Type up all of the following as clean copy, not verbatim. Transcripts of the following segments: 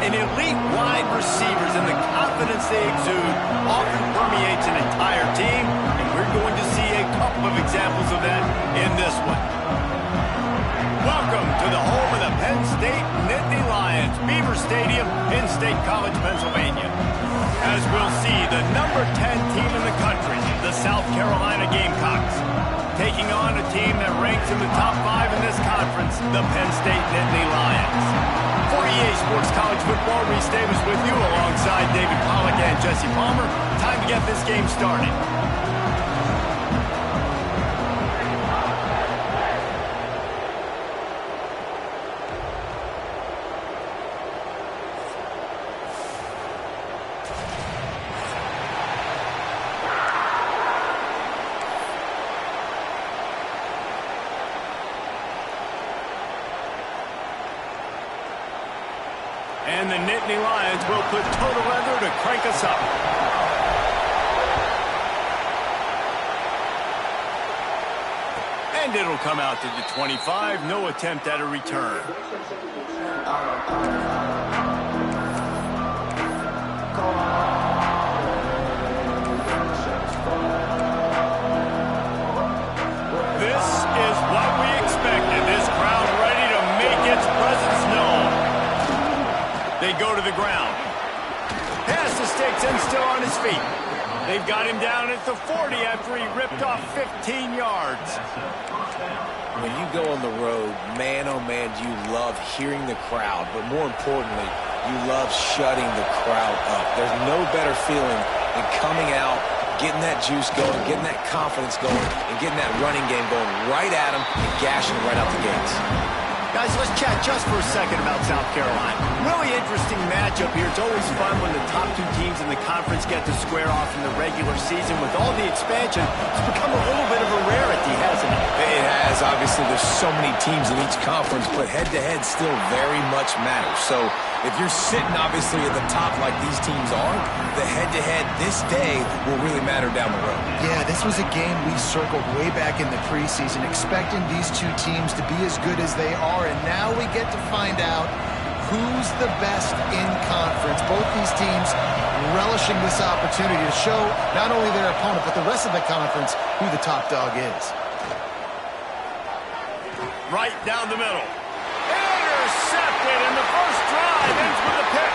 and elite wide receivers, and the confidence they exude often permeates an entire team, and we're going to see a couple of examples of that in this one. Welcome to the home of the Penn State Nittany Lions, Beaver Stadium in State College, Pennsylvania. As we'll see, the number 10 team in the country, the South Carolina Gamecocks, taking on a team that ranks in the top 5 in this conference, the Penn State Nittany Lions. For EA Sports College Football, Reese Davis with you alongside David Pollack and Jesse Palmer. Time to get this game started. And the Nittany Lions will put total leather to crank us up. And it'll come out to the 25. No attempt at a return. This is what we expected. This crowd ready to make its presence known. They go to the ground. Past the sticks and still on his feet. They've got him down at the 40 after he ripped off 15 yards. When you go on the road, man, oh man, you love hearing the crowd. But more importantly, you love shutting the crowd up. There's no better feeling than coming out, getting that juice going, getting that confidence going, and getting that running game going right at them and gashing right out the gates. Guys, let's chat just for a second about South Carolina. Really interesting matchup here. It's always fun when the top two teams in the conference get to square off in the regular season. With all the expansion, it's become a little bit of a rarity, hasn't it? It has. Obviously, there's so many teams in each conference, but head-to-head still very much matters. So if you're sitting, obviously, at the top like these teams are, the head-to-head this day will really matter down the road. Yeah, this was a game we circled way back in the preseason, expecting these two teams to be as good as they are, and now we get to find out who's the best in conference. Both these teams relishing this opportunity to show not only their opponent, but the rest of the conference who the top dog is. Right down the middle. Intercepted, and the first drive ends with a pick.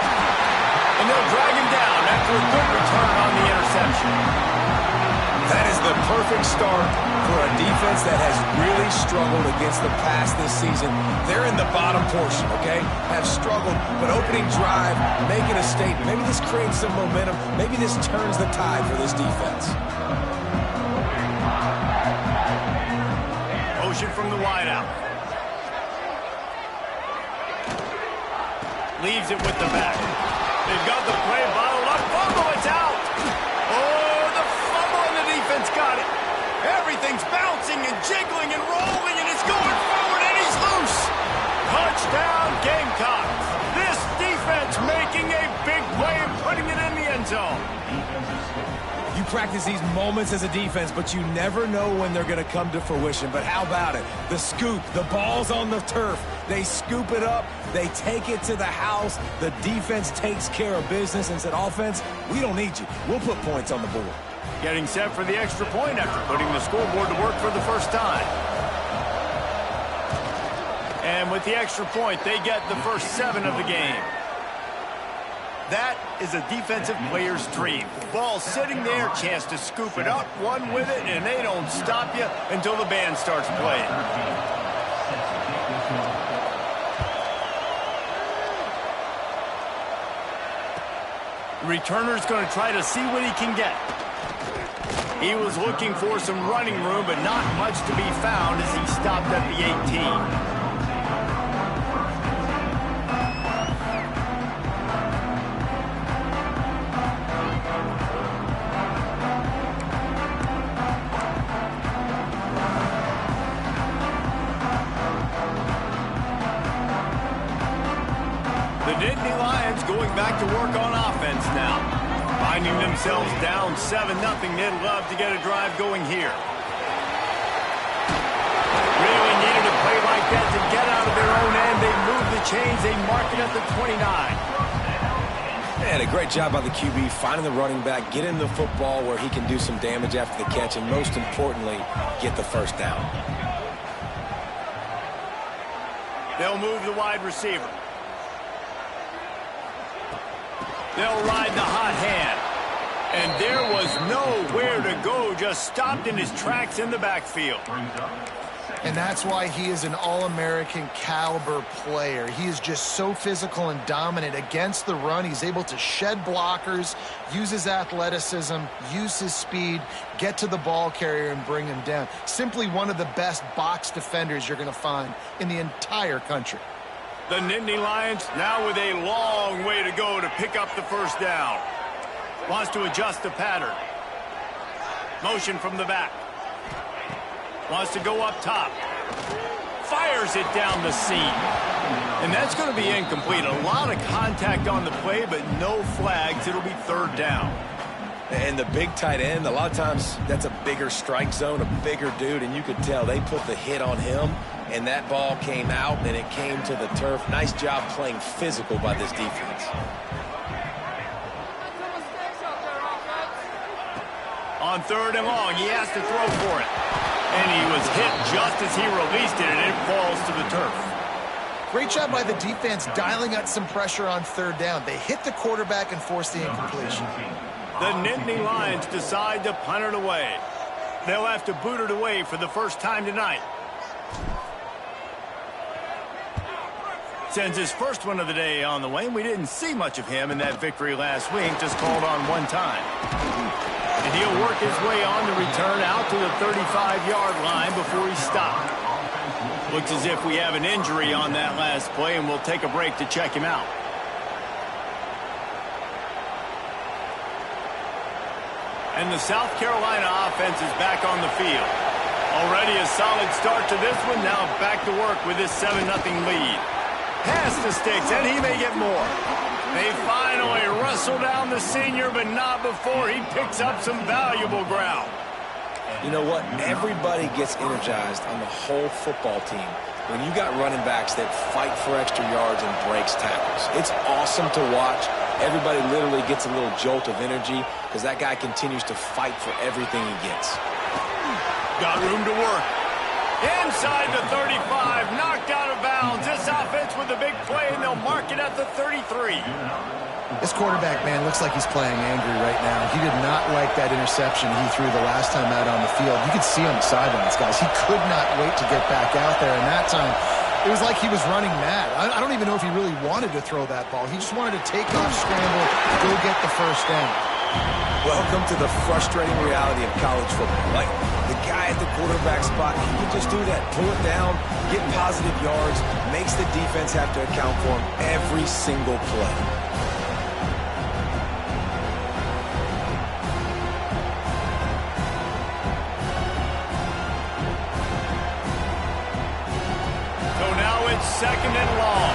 And they'll drag him down after a good return on the interception. That is the perfect start for a defense that has really struggled against the pass this season. They're in the bottom portion, okay? Have struggled, but opening drive, making a statement. Maybe this creates some momentum. Maybe this turns the tide for this defense. Motion from the wideout. Leaves it with the back. They've got the play bottled up. Fumble, it's out. Oh, the fumble, and the defense got it. Everything's bouncing and jiggling and rolling, and it's going forward, and he's loose. Touchdown, Gamecocks. This defense making a big play and putting it in the end zone. You practice these moments as a defense, but you never know when they're going to come to fruition. But how about it? The scoop, the ball's on the turf. They scoop it up. They take it to the house. The defense takes care of business and said, offense, we don't need you. We'll put points on the board. Getting set for the extra point after putting the scoreboard to work for the first time. And with the extra point, they get the first 7 of the game. That is a defensive player's dream. Ball sitting there, chance to scoop it up, one with it, and they don't stop you until the band starts playing. Returner's going to try to see what he can get. He was looking for some running room, but not much to be found as he stopped at the 18. The Nittany Lions going back to work on offense now. Finding themselves down 7-0, they'd love to get a drive going here. Really needed a play like that to get out of their own end. They move the chains, they mark it at the 29. And a great job by the QB finding the running back, getting the football where he can do some damage after the catch, and most importantly, get the first down. They'll move the wide receiver. They'll ride the hot hand. And there was nowhere to go, just stopped in his tracks in the backfield. And that's why he is an all-American caliber player. He is just so physical and dominant against the run. He's able to shed blockers, use his athleticism, use his speed, get to the ball carrier and bring him down. Simply one of the best box defenders you're going to find in the entire country. The Nittany Lions now with a long way to go to pick up the first down. Wants to adjust the pattern. Motion from the back. Wants to go up top. Fires it down the seam. And that's going to be incomplete. A lot of contact on the play, but no flags. It'll be third down. And the big tight end, a lot of times that's a bigger strike zone, a bigger dude, and you could tell they put the hit on him, and that ball came out, and it came to the turf. Nice job playing physical by this defense. On third and long, he has to throw for it. And he was hit just as he released it, and it falls to the turf. Great job by the defense dialing up some pressure on third down. They hit the quarterback and forced the incompletion. The Nittany Lions decide to punt it away. They'll have to boot it away for the first time tonight. Sends his first one of the day on the way. We didn't see much of him in that victory last week, just called on one time. And he'll work his way on the return out to the 35-yard line before he stopped. Looks as if we have an injury on that last play, and we'll take a break to check him out. And the South Carolina offense is back on the field. Already a solid start to this one. Now back to work with this 7-0 lead. Pass to Sticks, and he may get more. They finally wrestle down the senior, but not before he picks up some valuable ground. You know what? Everybody gets energized on the whole football team when you got running backs that fight for extra yards and breaks tackles. It's awesome to watch. Everybody literally gets a little jolt of energy because that guy continues to fight for everything he gets. Got room to work. Inside the 35, knocked out of bounds. This offense with a big play, and they'll mark it at the 33. This quarterback, man, looks like he's playing angry right now. He did not like that interception he threw the last time out on the field. You could see on the sidelines, guys. He could not wait to get back out there, and that time it was like he was running mad. I don't even know if he really wanted to throw that ball. He just wanted to take off, scramble, go get the first down. Welcome to the frustrating reality of college football. Like, the guy at the quarterback spot, he can just do that. Pull it down, get positive yards, makes the defense have to account for him every single play. So now it's second and long.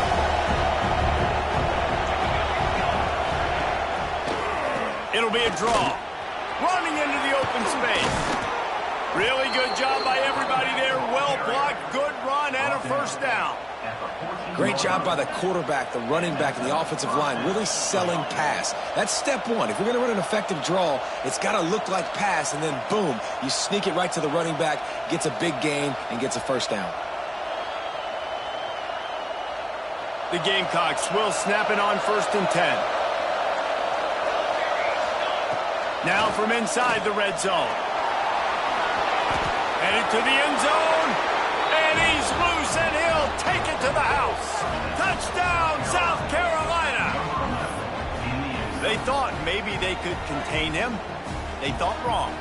It'll be a draw. Running into the open space. Really good job by everybody there. Well blocked, good run, and a first down. Great job by the quarterback, the running back, and the offensive line, really selling pass. That's step one. If we're going to run an effective draw, it's got to look like pass, and then boom, you sneak it right to the running back, gets a big gain, and gets a first down. The Gamecocks will snap it on 1st and 10. Now from inside the red zone. Headed to the end zone. And he's loose, and he'll take it to the house. Touchdown, South Carolina. They thought maybe they could contain him. They thought wrong.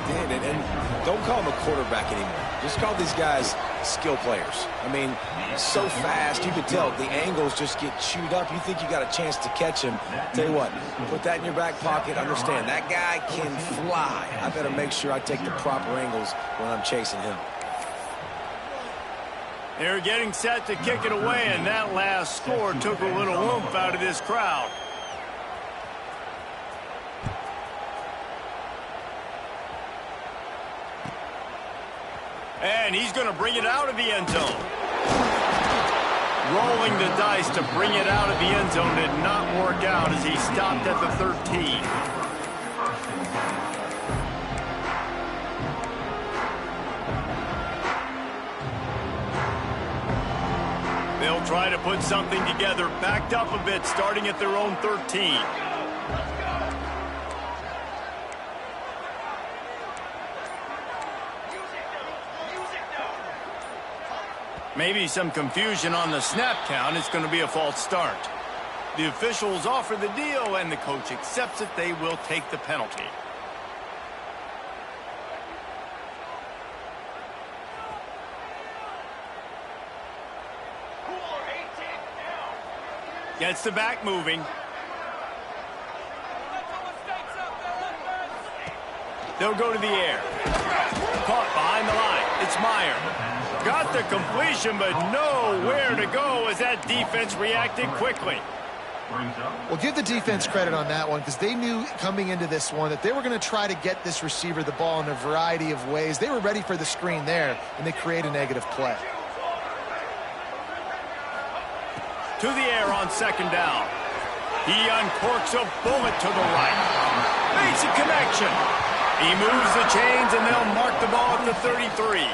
They did, and don't call him a quarterback anymore. Just call these guys skill players. I mean, so fast, you could tell the angles just get chewed up. You think you got a chance to catch him. Tell you what, put that in your back pocket. Understand, that guy can fly. I better make sure I take the proper angles when I'm chasing him. They're getting set to kick it away, and that last score took a little oomph out of this crowd. And he's going to bring it out of the end zone. Rolling the dice to bring it out of the end zone did not work out as he stopped at the 13. They'll try to put something together, backed up a bit, starting at their own 13. Maybe some confusion on the snap count. It's going to be a false start. The officials offer the deal, and the coach accepts it. They will take the penalty. Gets the back moving. They'll go to the air. Caught behind the line. It's Meyer. Got the completion, but nowhere to go as that defense reacted quickly. Well, give the defense credit on that one because they knew coming into this one that they were going to try to get this receiver the ball in a variety of ways. They were ready for the screen there, and they create a negative play. To the air on second down. He uncorks a bullet to the right. Makes a connection. He moves the chains, and they'll mark the ball at the 33.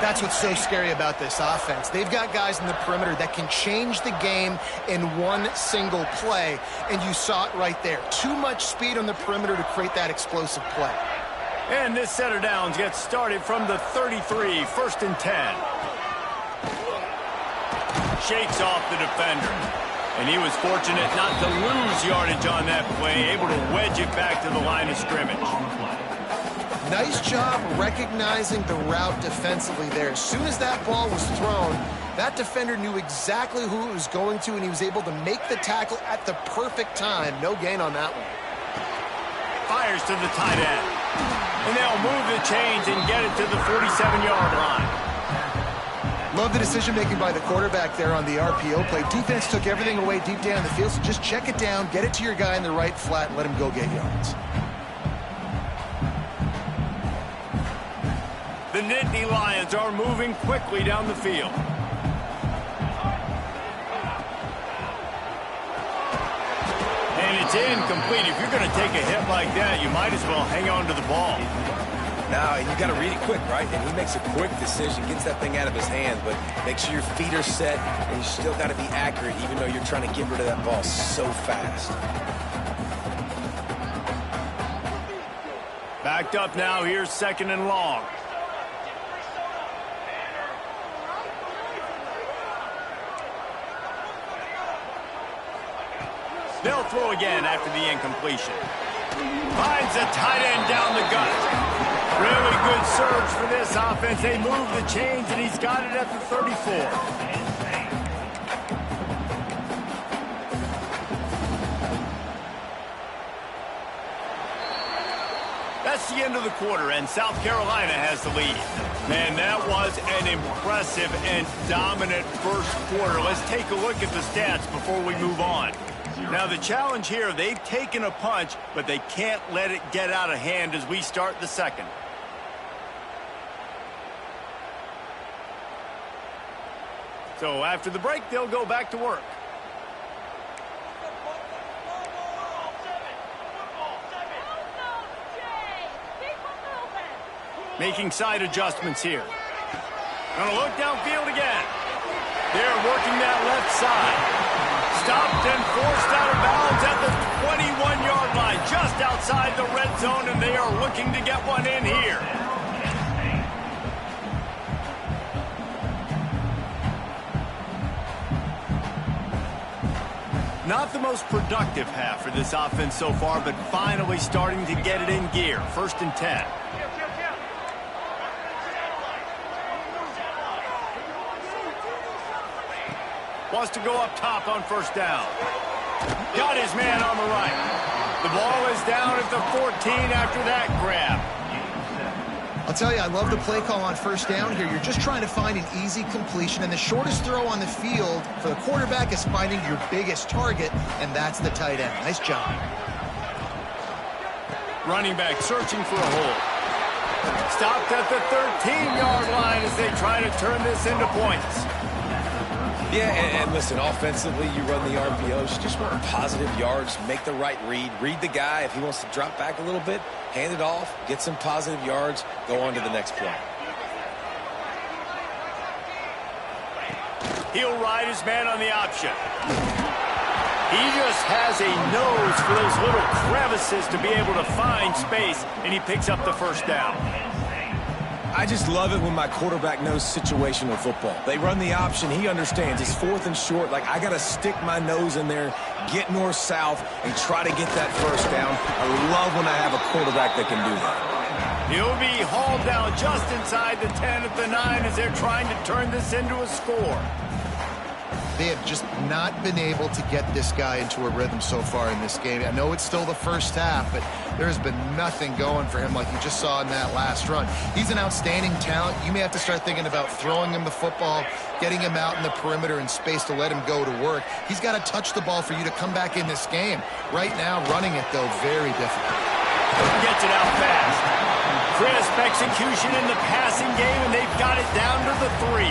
That's what's so scary about this offense. They've got guys in the perimeter that can change the game in one single play, and you saw it right there. Too much speed on the perimeter to create that explosive play. And this set of downs gets started from the 33, 1st and 10. Shakes off the defender. And he was fortunate not to lose yardage on that play, able to wedge it back to the line of scrimmage. Nice job recognizing the route defensively there. As soon as that ball was thrown, that defender knew exactly who it was going to, and he was able to make the tackle at the perfect time. No gain on that one. Fires to the tight end. And they'll move the chains and get it to the 47-yard line. Love the decision-making by the quarterback there on the RPO play. Defense took everything away deep down the field, so just check it down, get it to your guy in the right flat, and let him go get yards. The Nittany Lions are moving quickly down the field. And it's incomplete. If you're going to take a hit like that, you might as well hang on to the ball. Now, you got to read it quick, right? And he makes a quick decision, gets that thing out of his hands, but make sure your feet are set, and you still got to be accurate, even though you're trying to get rid of that ball so fast. Backed up now. Here's 2nd and long. They'll throw again after the incompletion. Finds a tight end down the gut. Really good surge for this offense. They move the chains, and he's got it at the 34. That's the end of the quarter, and South Carolina has the lead. Man, that was an impressive and dominant first quarter. Let's take a look at the stats before we move on. Now, the challenge here, they've taken a punch, but they can't let it get out of hand as we start the second. So after the break, they'll go back to work. Making side adjustments here. Gonna look downfield again. They're working that left side. Stopped and forced out of bounds at the 21-yard line, just outside the red zone, and they are looking to get one in here. Not the most productive half for this offense so far, but finally starting to get it in gear. 1st and 10. Wants to go up top on 1st down. Got his man on the right. The ball is down at the 14 after that grab. I'll tell you, I love the play call on 1st down here. You're just trying to find an easy completion, and the shortest throw on the field for the quarterback is finding your biggest target, and that's the tight end. Nice job. Running back searching for a hole. Stopped at the 13-yard line as they try to turn this into points. Yeah, and listen, offensively, you run the RPOs. You just want positive yards, make the right read the guy. If he wants to drop back a little bit, hand it off, get some positive yards, go on to the next play. He'll ride his man on the option. He just has a nose for those little crevices to be able to find space, and he picks up the first down. I just love it when my quarterback knows situational football. They run the option. He understands. It's 4th and short. Like, I got to stick my nose in there, get north-south, and try to get that first down. I love when I have a quarterback that can do that. He'll be hauled down just inside the 10 at the 9 as they're trying to turn this into a score. They have just not been able to get this guy into a rhythm so far in this game. I know it's still the first half, but there's been nothing going for him like you just saw in that last run. He's an outstanding talent. You may have to start thinking about throwing him the football, getting him out in the perimeter in space to let him go to work. He's got to touch the ball for you to come back in this game. Right now, running it, though, very difficult. Gets it out fast. Crisp execution in the passing game, and they've got it down to the 3.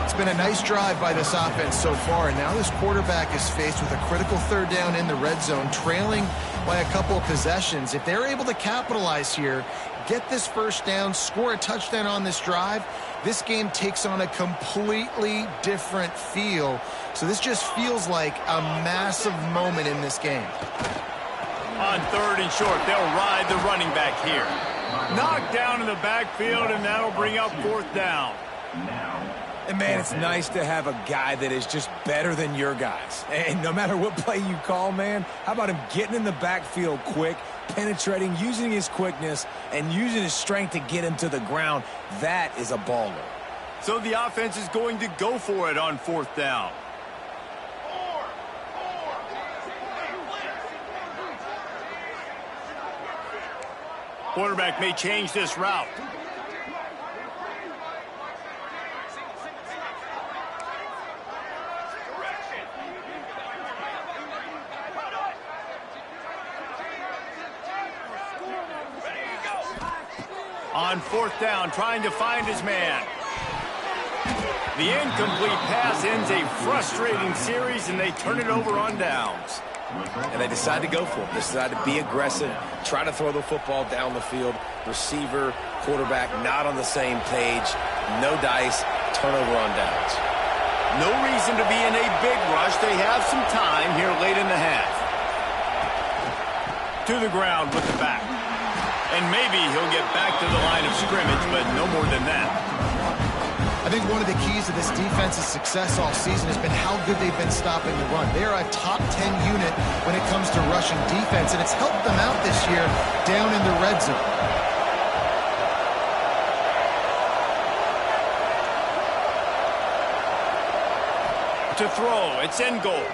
It's been a nice drive by this offense so far, and now this quarterback is faced with a critical 3rd down in the red zone, trailing by a couple of possessions. If they're able to capitalize here, get this first down, score a touchdown on this drive, this game takes on a completely different feel. So this just feels like a massive moment in this game. On 3rd and short, they'll ride the running back here. Knocked down in the backfield, and that'll bring up 4th down. And, man, it's nice to have a guy that is just better than your guys. And no matter what play you call, man, how about him getting in the backfield quick, penetrating, using his quickness, and using his strength to get him to the ground? That is a baller. So the offense is going to go for it on 4th down. Quarterback may change this route. On 4th down, trying to find his man. The incomplete pass ends a frustrating series, and they turn it over on downs. And they decide to go for it. They decide to be aggressive, try to throw the football down the field. Receiver, quarterback, not on the same page. No dice, turnover on downs. No reason to be in a big rush. They have some time here late in the half. To the ground with the back. And maybe he'll get back to the line of scrimmage, but no more than that. I think one of the keys to this defense's success all season has been how good they've been stopping the run. They are a top 10 unit when it comes to rushing defense, and it's helped them out this year down in the red zone. To throw, it's in goal.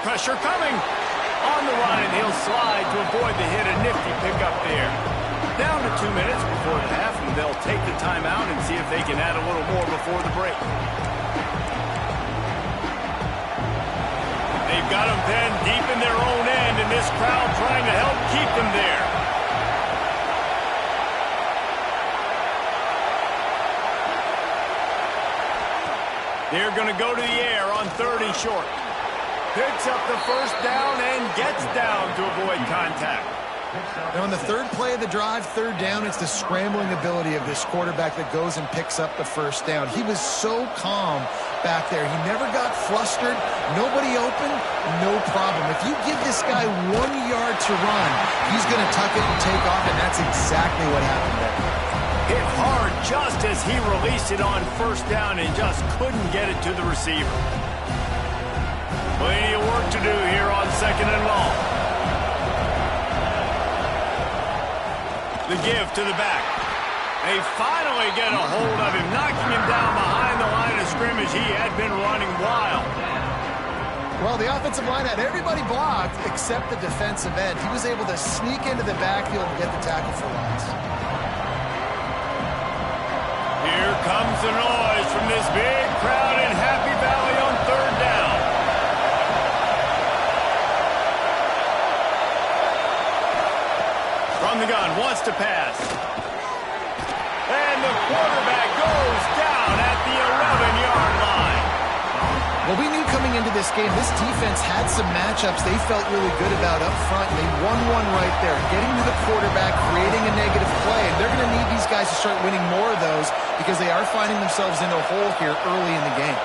Pressure coming. On the run, and he'll slide to avoid the hit. A nifty pickup there. Down to 2 minutes before the half, and they'll take the timeout and see if they can add a little more before the break. They've got them then deep in their own end, and this crowd trying to help keep them there. They're going to go to the air on 3rd and short. Picks up the first down and gets down to avoid contact. Now, on the 3rd play of the drive, 3rd down, it's the scrambling ability of this quarterback that goes and picks up the first down. He was so calm back there. He never got flustered. Nobody open, no problem. If you give this guy 1 yard to run, he's going to tuck it and take off, and that's exactly what happened there. Hit hard just as he released it on 1st down and just couldn't get it to the receiver. Plenty of work to do here on 2nd and long. The give to the back. They finally get a hold of him, knocking him down behind the line of scrimmage. He had been running wild. Well, the offensive line had everybody blocked except the defensive end. He was able to sneak into the backfield and get the tackle for loss. Here comes the noise from this big crowd in Happy Valley on 3rd down. From the gun, wants to pass. And the quarterback goes down at the 11-yard line. into this game, this defense had some matchups they felt really good about up front. They won one right there, getting to the quarterback, creating a negative play. And they're going to need these guys to start winning more of those because they are finding themselves in a hole here early in the game.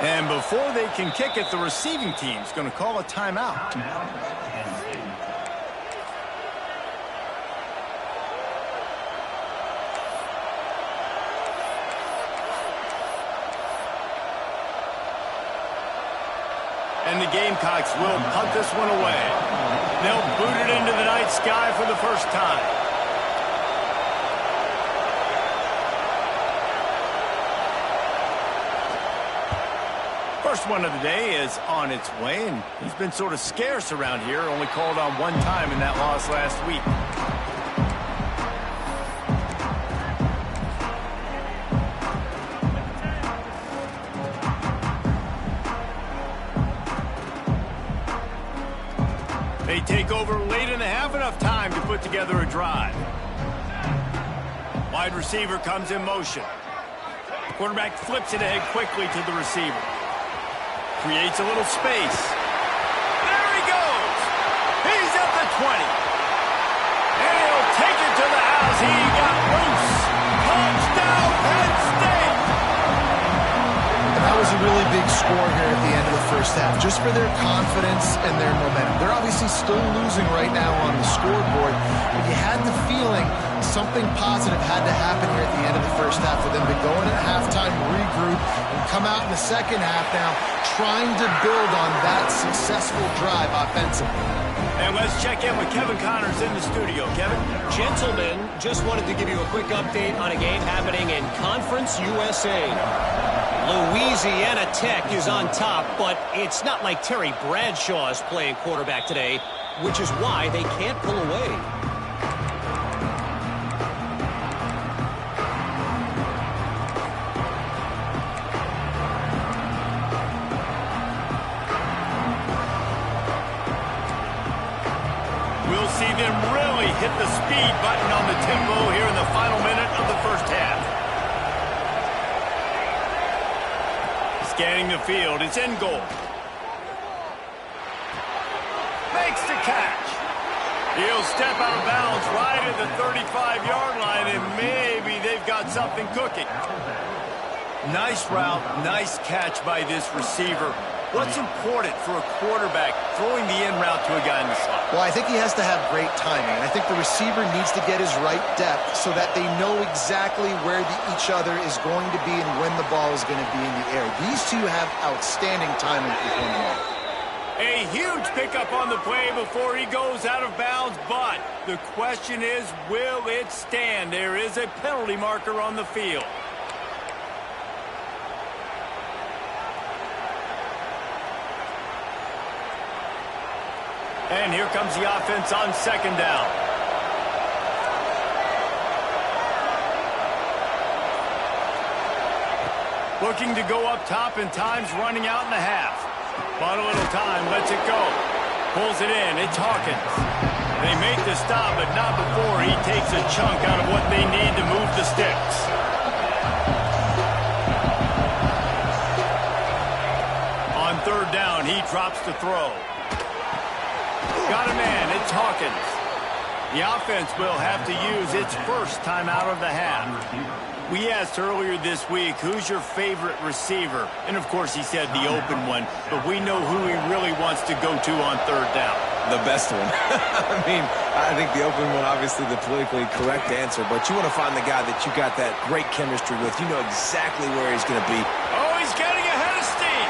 And before they can kick it, the receiving team's going to call a timeout. And the Gamecocks will punt this one away. They'll boot it into the night sky for the first time. First one of the day is on its way, and he's been sort of scarce around here, only called on one time in that loss last week. They take over late in the half, enough time to put together a drive. Wide receiver comes in motion. Quarterback flips it ahead quickly to the receiver. Creates a little space. There he goes. He's at the 20. And he'll take it to the house. He got loose. Touchdown, Penn State. And that was a really big score here at the end of the first half, just for their confidence and their momentum. They're obviously still losing right now on the scoreboard, but you had the feeling something positive had to happen here at the end of the first half for them to go in at halftime, regroup, and come out in the second half now trying to build on that successful drive offensively. And let's check in with Kevin Connors in the studio. Kevin? Gentlemen, just wanted to give you a quick update on a game happening in Conference USA. Louisiana Tech is on top, but it's not like Terry Bradshaw is playing quarterback today, which is why they can't pull away. We'll see them really hit the speed button on the tempo here in the final minute of the first half. Scanning the field, it's in goal. Makes the catch. He'll step out of bounds right at the 35-yard line, and maybe they've got something cooking. Nice route, nice catch by this receiver. What's important for a quarterback throwing the in route to a guy in the slot? Well, I think he has to have great timing, and I think the receiver needs to get his right depth so that they know exactly where each other is going to be and when the ball is going to be in the air. These two have outstanding timing with one another. A huge pickup on the play before he goes out of bounds, but the question is, will it stand? There is a penalty marker on the field. And here comes the offense on second down. Looking to go up top, and time's running out in the half. But a little time, lets it go. Pulls it in, it's Hawkins. They make the stop, but not before he takes a chunk out of what they need to move the sticks. On third down, he drops to throw. Got a man, it's Hawkins. The offense will have to use its first timeout of the half. We asked earlier this week, who's your favorite receiver? And of course he said the open one, but we know who he really wants to go to on third down. The best one. I mean, I think the open one, obviously the politically correct answer, but you want to find the guy that you got that great chemistry with. You know exactly where he's going to be. Oh, he's getting ahead of steam.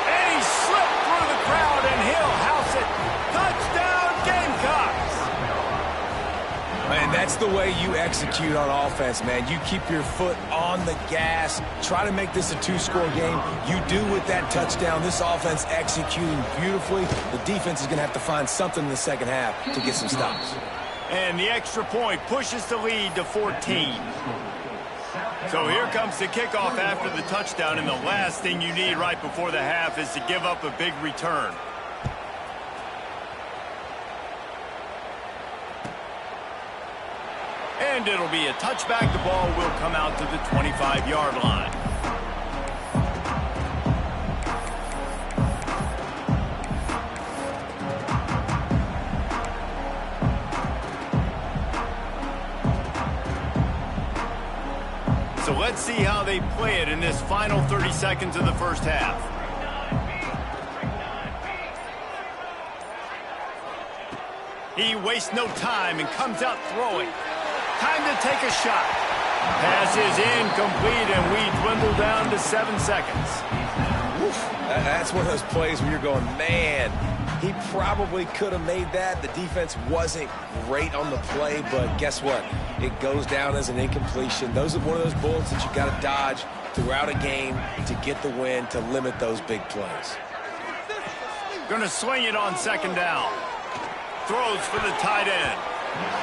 And he slipped through the crowd, and he'll house it. Touchdown, Gamecocks. Man, that's the way you execute on offense, man. You keep your foot on the gas. Try to make this a two-score game. You do with that touchdown. This offense executing beautifully. The defense is going to have to find something in the second half to get some stops. And the extra point pushes the lead to 14. So here comes the kickoff after the touchdown, and the last thing you need right before the half is to give up a big return. And it'll be a touchback. The ball will come out to the 25-yard line. So let's see how they play it in this final 30 seconds of the first half. He wastes no time and comes out throwing. Time to take a shot. Pass is incomplete, and we dwindle down to 7 seconds. Oof. That's one of those plays where you're going, man, he probably could have made that. The defense wasn't great on the play, but guess what? It goes down as an incompletion. Those are one of those bullets that you got to dodge throughout a game to get the win, to limit those big plays. Going to swing it on second down. Throws for the tight end.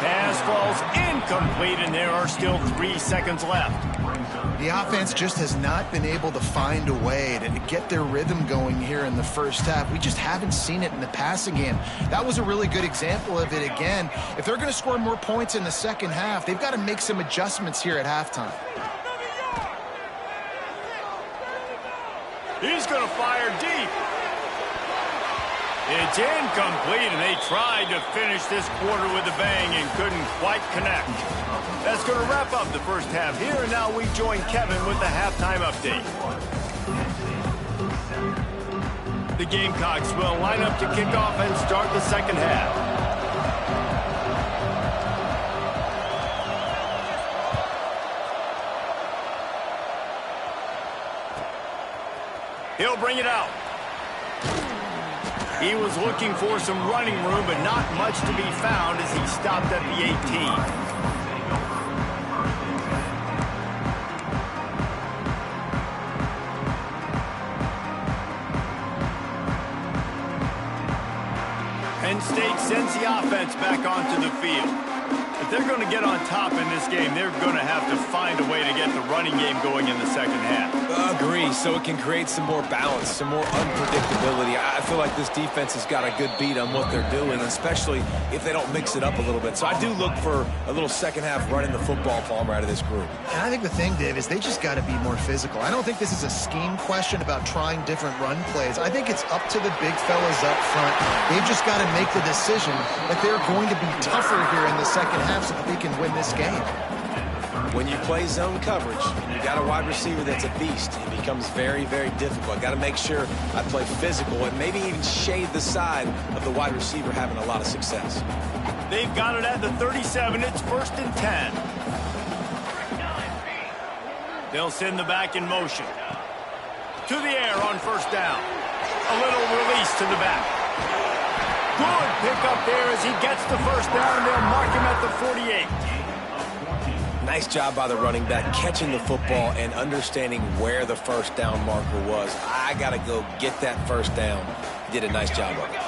Pass falls incomplete, and there are still 3 seconds left. The offense just has not been able to find a way to get their rhythm going here in the first half. We just haven't seen it in the passing game. That was a really good example of it again. If they're going to score more points in the second half, they've got to make some adjustments here at halftime. He's going to fire deep. It's incomplete, and they tried to finish this quarter with a bang and couldn't quite connect. That's going to wrap up the first half here, and now we join Kevin with the halftime update. The Gamecocks will line up to kick off and start the second half. He'll bring it out. He was looking for some running room, but not much to be found as he stopped at the 18. Penn State sends the offense back onto the field. If they're going to get on top in this game, they're going to have to find a way to get the running game going in the second half. Agree, so it can create some more balance, some more unpredictability. I feel like this defense has got a good beat on what they're doing, especially if they don't mix it up a little bit. So I do look for a little second half running the football Palmer out of this group. And I think the thing, Dave, is they just got to be more physical. I don't think this is a scheme question about trying different run plays. I think it's up to the big fellas up front. They've just got to make the decision that they're going to be tougher here in the second half so that they can win this game. When you play zone coverage, you got a wide receiver that's a beast. It becomes very, very difficult. Got to make sure I play physical and maybe even shade the side of the wide receiver having a lot of success. They've got it at the 37. It's 1st and 10. They'll send the back in motion. To the air on first down. A little release to the back. Good pickup there as he gets the first down. They'll mark him at the 48. Nice job by the running back, catching the football and understanding where the first down marker was. I got to go get that first down. He did a nice job of it.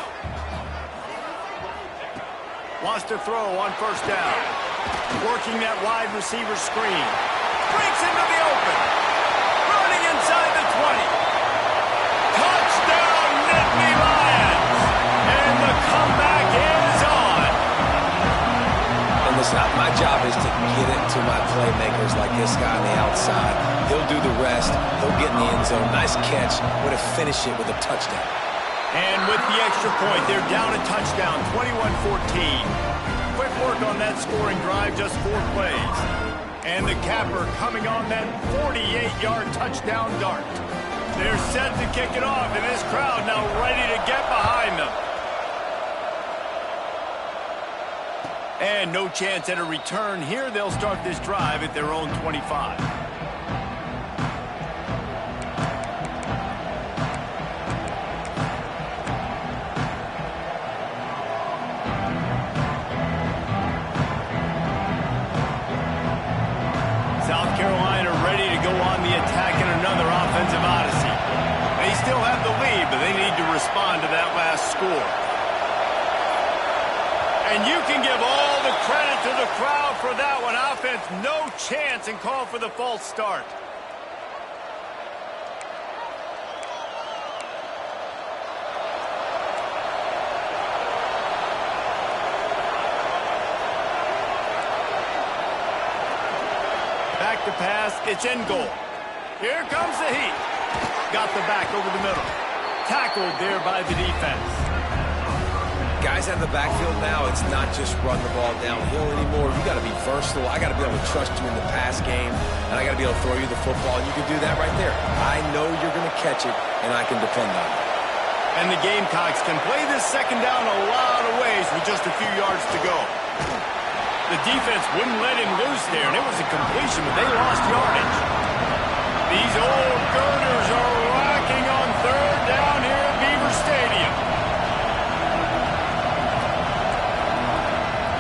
Wants to throw on first down. Working that wide receiver screen. Breaks into the open. Running inside the 20. Touchdown, Nittany Lions. And the comeback is on. And listen, my job is to get it to my playmakers like this guy on the outside. He'll do the rest. He'll get in the end zone. Nice catch. Way to finish it with a touchdown. And with the extra point, they're down a touchdown, 21-14. Quick work on that scoring drive, just 4 plays. And the capper coming on that 48-yard touchdown dart. They're set to kick it off, and this crowd now ready to get behind them. And no chance at a return here. They'll start this drive at their own 25. South Carolina ready to go on the attack in another offensive odyssey. They still have the lead, but they need to respond to that last score. And you can give all the credit to the crowd for that one. Offense, no chance, and call for the false start. back to pass. It's in goal. Here comes the heat. Got the back over the middle. Tackled there by the defense. Guys out of the backfield now, it's not just run the ball downhill anymore. You got to be versatile. I got to be able to trust you in the pass game, and I got to be able to throw you the football, and you can do that right there. I know you're going to catch it, and I can depend on it. And the Gamecocks can play this second down a lot of ways with just a few yards to go. The defense wouldn't let him loose there, and it was a completion, but they lost yardage. These old girders are rocking on third down here at Beaver Stadium.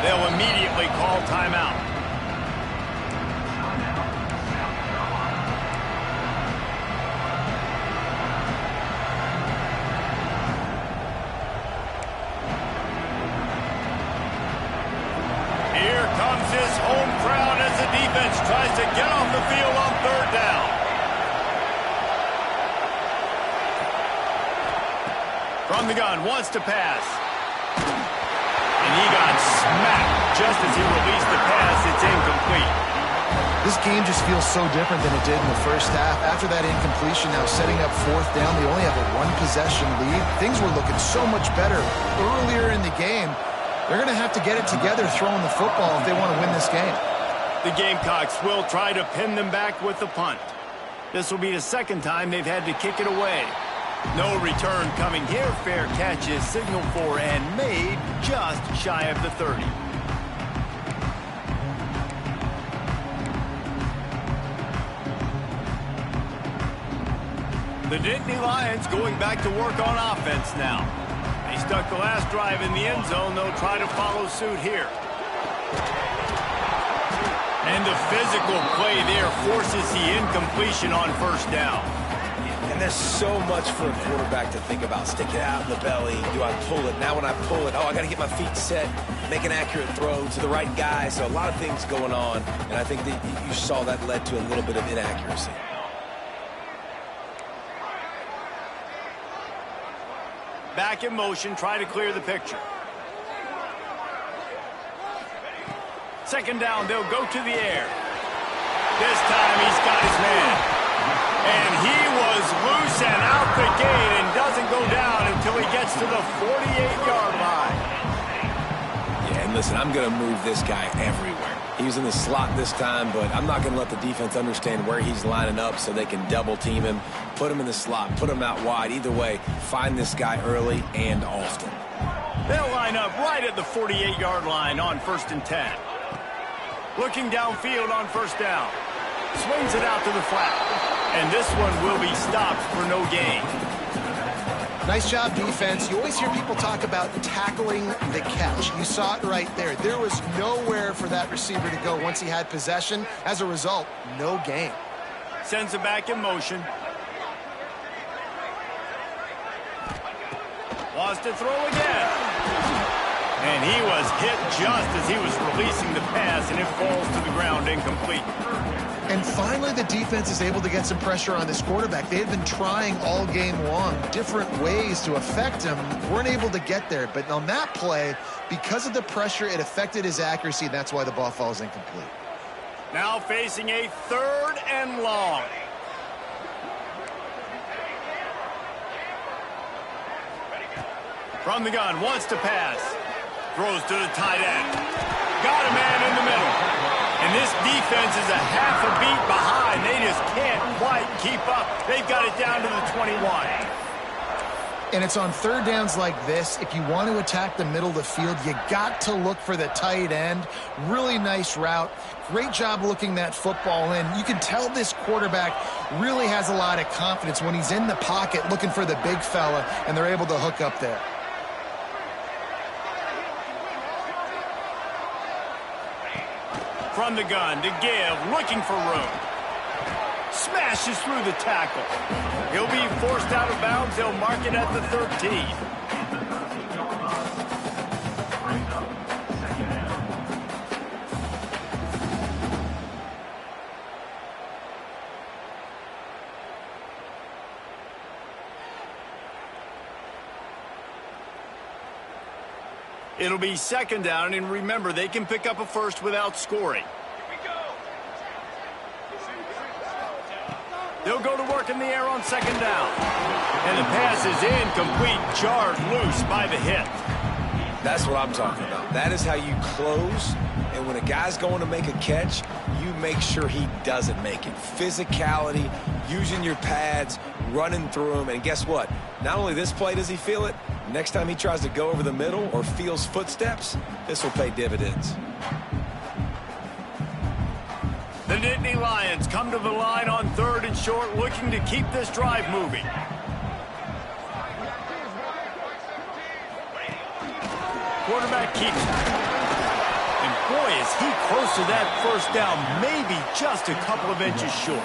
They'll immediately call timeout. Here comes his home crowd as the defense tries to get off the field on third down. From the gun, wants to pass. And he got smacked just as he released the pass. It's incomplete. This game just feels so different than it did in the first half. After that incompletion, now setting up fourth down, they only have a one-possession lead. Things were looking so much better earlier in the game. They're going to have to get it together throwing the football if they want to win this game. The Gamecocks will try to pin them back with the punt. This will be the second time they've had to kick it away. No return coming here. Fair catch is signaled for and made just shy of the 30. The Dynasty Lions going back to work on offense now. They stuck the last drive in the end zone. They'll try to follow suit here. And the physical play there forces the incompletion on first down. And there's so much for a quarterback to think about. Stick it out in the belly. Do I pull it? Now when I pull it, I got to get my feet set, make an accurate throw to the right guy. So a lot of things going on, and I think that you saw that led to a little bit of inaccuracy. Back in motion, try to clear the picture. Second down, they'll go to the air. This time he's got his man. And he was loose and out the gate and doesn't go down until he gets to the 48-yard line. Yeah, and listen, I'm going to move this guy everywhere. He was in the slot this time, but I'm not going to let the defense understand where he's lining up so they can double team him, put him in the slot, put him out wide. Either way, find this guy early and often. They'll line up right at the 48-yard line on 1st and 10. Looking downfield on first down. Swings it out to the flat. And this one will be stopped for no gain. Nice job, defense. You always hear people talk about tackling the catch. You saw it right there. There was nowhere for that receiver to go once he had possession. As a result, no gain. Sends it back in motion. Wants to throw again. And he was hit just as he was releasing the pass, and it falls to the ground incomplete. And finally, the defense is able to get some pressure on this quarterback. They had been trying all game long, different ways to affect him. Weren't able to get there. But on that play, because of the pressure, it affected his accuracy. And that's why the ball falls incomplete. Now facing a 3rd and long. From the gun, wants to pass. Throws to the tight end. Got a man in the middle. And this defense is a half a beat behind. They just can't quite keep up. They've got it down to the 21. And it's on third downs like this. If you want to attack the middle of the field, you got to look for the tight end. Really nice route. Great job looking that football in. You can tell this quarterback really has a lot of confidence when he's in the pocket looking for the big fella, and they're able to hook up there. From the gun to give, looking for room. Smashes through the tackle. He'll be forced out of bounds. They'll mark it at the 13. It'll be second down, and remember, they can pick up a first without scoring. They'll go to work in the air on second down. And the pass is incomplete, jarred loose by the hit. That's what I'm talking about. That is how you close. And when a guy's going to make a catch, you make sure he doesn't make it. Physicality, using your pads, running through him. And guess what? Not only this play does he feel it, next time he tries to go over the middle or feels footsteps, this will pay dividends. The Nittany Lions come to the line on 3rd and short, looking to keep this drive moving. Quarterback keeps it. And boy, is he close to that first down, maybe just a couple of inches short.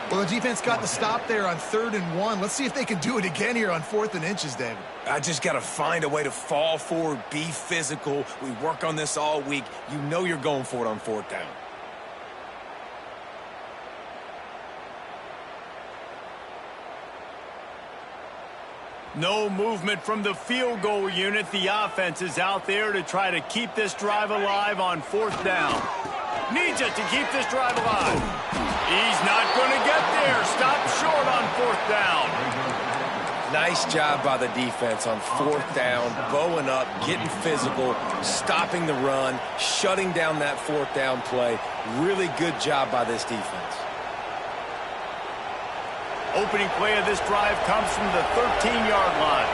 Well, the defense got the stop there on 3rd and 1. Let's see if they can do it again here on 4th and inches, David. I just got to find a way to fall forward, be physical. We work on this all week. You know you're going for it on 4th down. No movement from the field goal unit. The offense is out there to try to keep this drive alive on 4th down. Needs it to keep this drive alive. He's not going to get there. Stop short on 4th down. Nice job by the defense on 4th down, bowing up, getting physical, stopping the run, shutting down that 4th down play. Really good job by this defense. Opening play of this drive comes from the 13-yard line.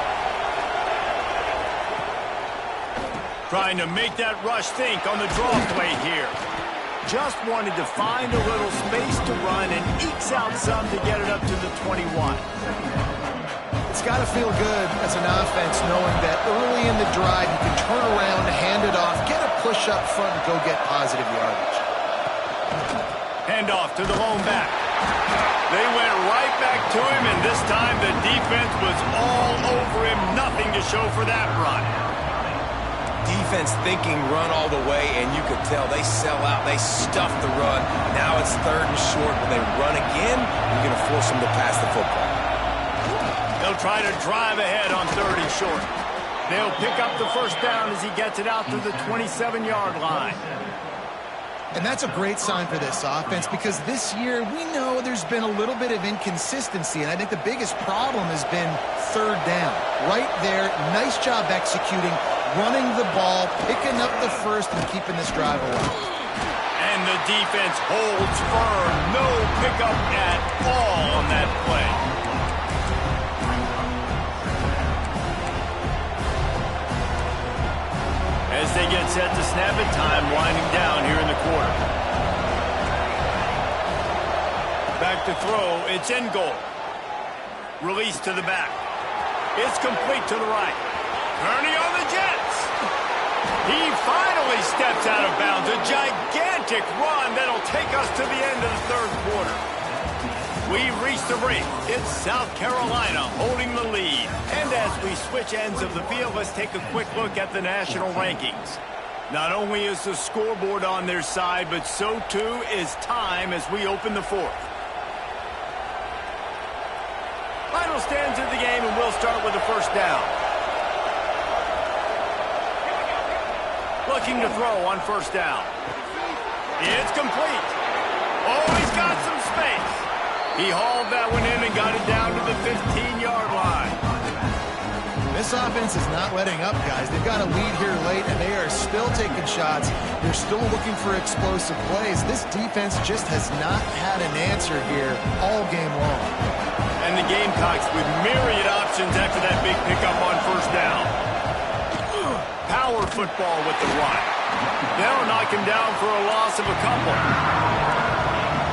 Trying to make that rush think on the draw play here. Just wanted to find a little space to run and ekes out some to get it up to the 21. It's got to feel good as an offense knowing that early in the drive you can turn around, hand it off, get a push up front, and go get positive yardage. Handoff to the lone back. They went right back to him, and this time the defense was all over him. Nothing to show for that run. Defense thinking run all the way, and you could tell they sell out. They stuff the run. Now it's 3rd and short. When they run again, you're going to force them to pass the football. They'll try to drive ahead on 3rd and short. They'll pick up the first down as he gets it out to the 27-yard line. And that's a great sign for this offense because this year we know there's been a little bit of inconsistency, and I think the biggest problem has been 3rd down. Right there, nice job executing, running the ball, picking up the first, and keeping this drive alive. And the defense holds firm. No pickup at all on that play. As they get set to snap it, time winding down here in the quarter. Back to throw, it's in goal. Release to the back. It's complete to the right. Turning on the Jets. He finally steps out of bounds. A gigantic run that'll take us to the end of the 3rd quarter. We've reached the break. It's South Carolina holding the lead. And as we switch ends of the field, let's take a quick look at the national rankings. Not only is the scoreboard on their side, but so too is time as we open the 4th. Final stands of the game, and we'll start with the first down. Looking to throw on first down. It's complete. Oh, he's got some space. He hauled that one in and got it down to the 15-yard line. This offense is not letting up, guys. They've got a lead here late, and they are still taking shots. They're still looking for explosive plays. This defense just has not had an answer here all game long. And the Gamecocks with myriad options after that big pickup on first down. Power football with the run. They'll knock him down for a loss of a couple.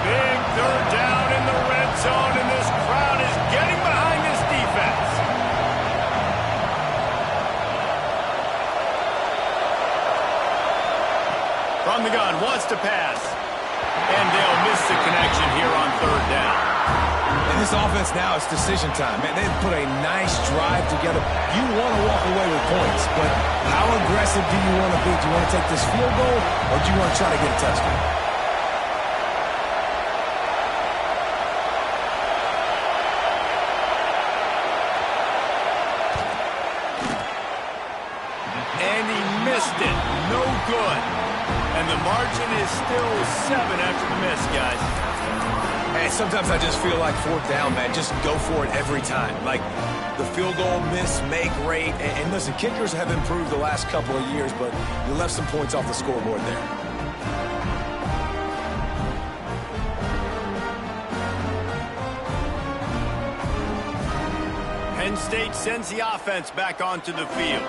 Big 3rd down in the red zone, and this crowd is getting behind this defense. From the gun, wants to pass. And they'll miss the connection here on 3rd down. And this offense now, it's decision time. Man, they've put a nice drive together. You want to walk away with points, but how aggressive do you want to be? Do you want to take this field goal, or do you want to try to get a touchdown? And he missed it. No good. And the margin is still 7 after the miss, guys. And sometimes I just feel like fourth down, man, just go for it every time. Like the field goal miss, make rate. And listen, kickers have improved the last couple of years, but you left some points off the scoreboard there. Penn State sends the offense back onto the field.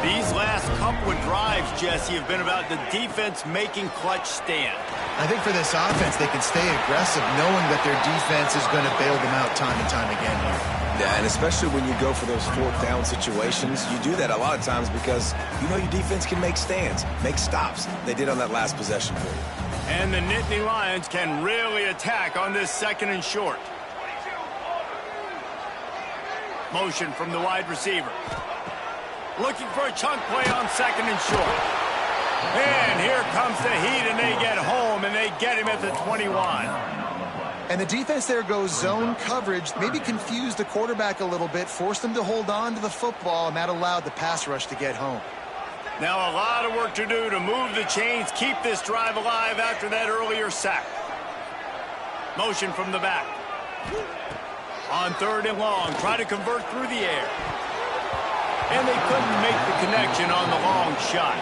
These last couple of drives, Jesse, have been about the defense making clutch stand. I think for this offense, they can stay aggressive knowing that their defense is going to bail them out time and time again here. Yeah, and especially when you go for those fourth down situations, you do that a lot of times because you know your defense can make stands, make stops. They did on that last possession for you. And the Nittany Lions can really attack on this 2nd and short. Motion from the wide receiver. Looking for a chunk play on 2nd and short. And here comes the heat, and they get home, and they get him at the 21. And the defense there goes zone coverage, maybe confused the quarterback a little bit, forced him to hold on to the football, and that allowed the pass rush to get home. Now a lot of work to do to move the chains, keep this drive alive after that earlier sack. Motion from the back. On 3rd and long, try to convert through the air. And they couldn't make the connection on the long shot.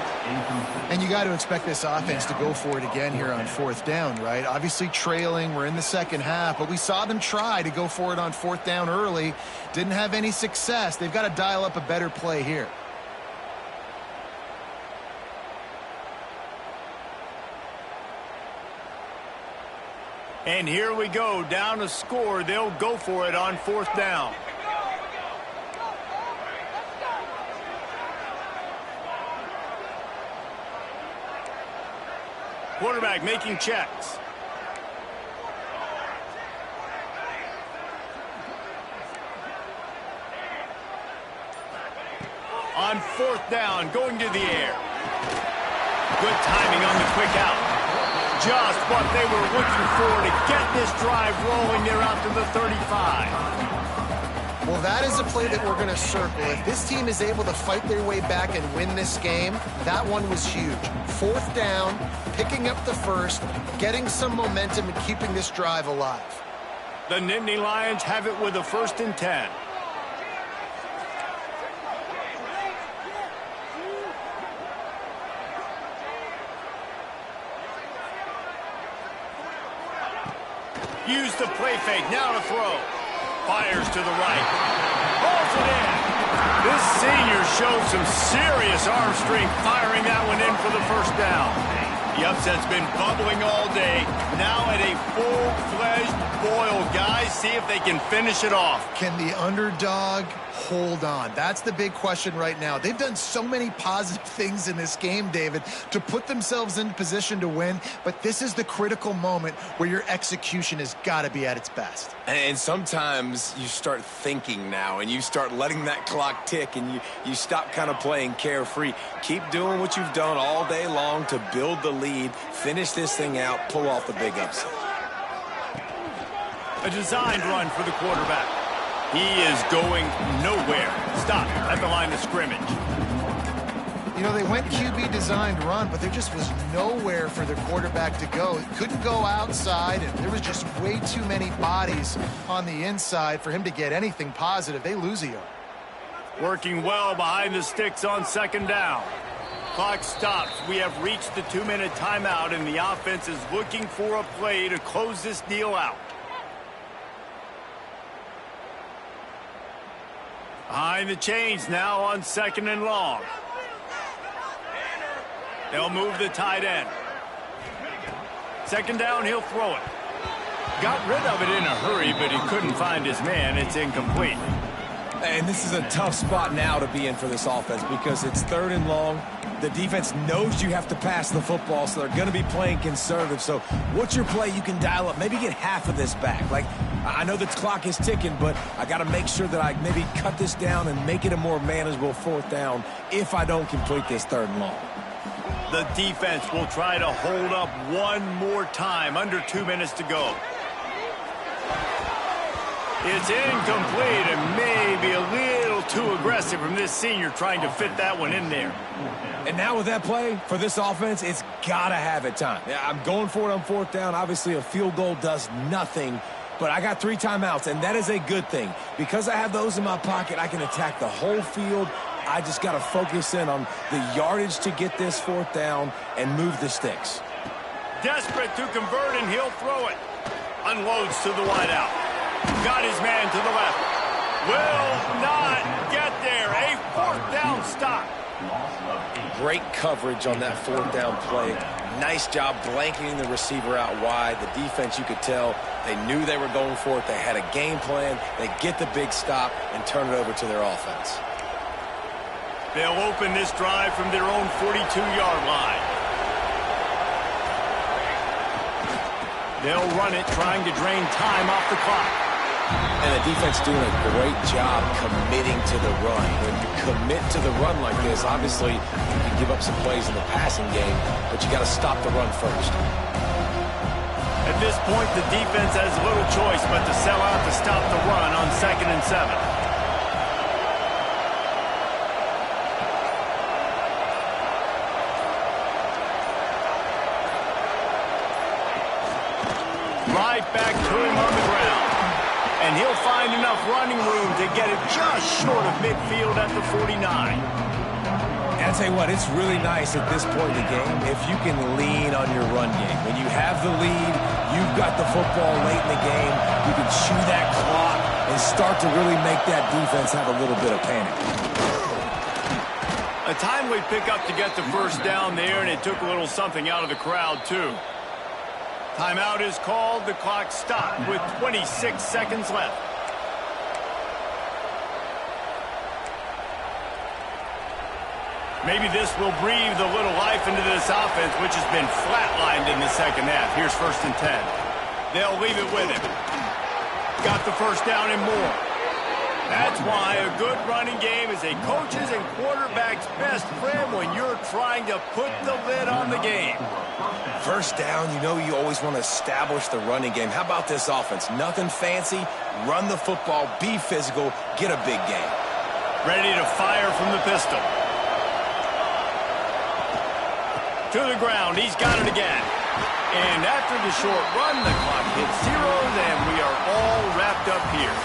And you got to expect this offense to go for it again here on 4th down, right? Obviously trailing, we're in the 2nd half, but we saw them try to go for it on 4th down early. Didn't have any success. They've got to dial up a better play here. And here we go, down a score. They'll go for it on 4th down. Quarterback making checks. On 4th down, going to the air. Good timing on the quick out. Just what they were looking for to get this drive rolling there out to the 35. Well, that is a play that we're going to circle. If this team is able to fight their way back and win this game, that one was huge. 4th down, picking up the first, getting some momentum and keeping this drive alive. The Nittany Lions have it with a 1st and 10. Use the play fake, now to throw. Fires to the right. Balls it in. This senior showed some serious arm strength firing that one in for the 1st down. The upset's been bubbling all day. Now at a full-fledged boil. Guys, see if they can finish it off. Can the underdog hold on? That's the big question right now. They've done so many positive things in this game, David, to put themselves in position to win, but this is the critical moment where your execution has got to be at its best. And sometimes you start thinking now, and you start letting that clock tick, and you stop kind of playing carefree. Keep doing what you've done all day long to build the lead, finish this thing out, pull off the big upset. A designed run for the quarterback. He is going nowhere. Stop at the line of scrimmage. You know, they went QB designed run, but there just was nowhere for their quarterback to go. He couldn't go outside, and there was just way too many bodies on the inside for him to get anything positive. They lose a yard. Working well behind the sticks on 2nd down. Clock stops. We have reached the 2-minute timeout, and the offense is looking for a play to close this deal out. Behind the chains now on 2nd and long. They'll move the tight end. 2nd down, he'll throw it. Got rid of it in a hurry, but he couldn't find his man. It's incomplete. And this is a tough spot now to be in for this offense because it's 3rd and long. The defense knows you have to pass the football, so they're going to be playing conservative. So what's your play you can dial up? Maybe get half of this back. Like, I know the clock is ticking, but I got to make sure that I maybe cut this down and make it a more manageable 4th down if I don't complete this 3rd and long. The defense will try to hold up one more time. Under 2 minutes to go. It's incomplete and maybe a little too aggressive from this senior trying to fit that one in there. And now with that play, for this offense, it's got to have it time. Yeah, I'm going for it on fourth down. Obviously, a field goal does nothing, but I got 3 timeouts, and that is a good thing. Because I have those in my pocket, I can attack the whole field. I just got to focus in on the yardage to get this fourth down and move the sticks. Desperate to convert, and he'll throw it. Unloads to the wideout. Got his man to the left. Will not get there. A fourth down stop. Great coverage on that fourth down play. Nice job blanketing the receiver out wide. The defense, you could tell, they knew they were going for it. They had a game plan. They get the big stop and turn it over to their offense. They'll open this drive from their own 42-yard line. They'll run it, trying to drain time off the clock. And the defense doing a great job committing to the run. When you commit to the run like this, obviously you can give up some plays in the passing game, but you got to stop the run first. At this point, the defense has little choice but to sell out to stop the run on 2nd and 7. Right back to him on the ground. And he'll find enough running room to get it just short of midfield at the 49. And I'll tell you what, it's really nice at this point in the game if you can lean on your run game. When you have the lead, you've got the football late in the game, you can chew that clock and start to really make that defense have a little bit of panic. A timely pickup to get the first down there, and it took a little something out of the crowd, too. Timeout is called. The clock stopped with 26 seconds left. Maybe this will breathe a little life into this offense, which has been flatlined in the second half. Here's 1st and 10. They'll leave it with him. Got the first down and more. That's why a good running game is a coach's and quarterback's best friend when you're trying to put the lid on the game. First down, you know you always want to establish the running game. How about this offense? Nothing fancy. Run the football, be physical, get a big game. Ready to fire from the pistol. To the ground, he's got it again. And after the short run, the clock hits zeros, and we are all wrapped up here.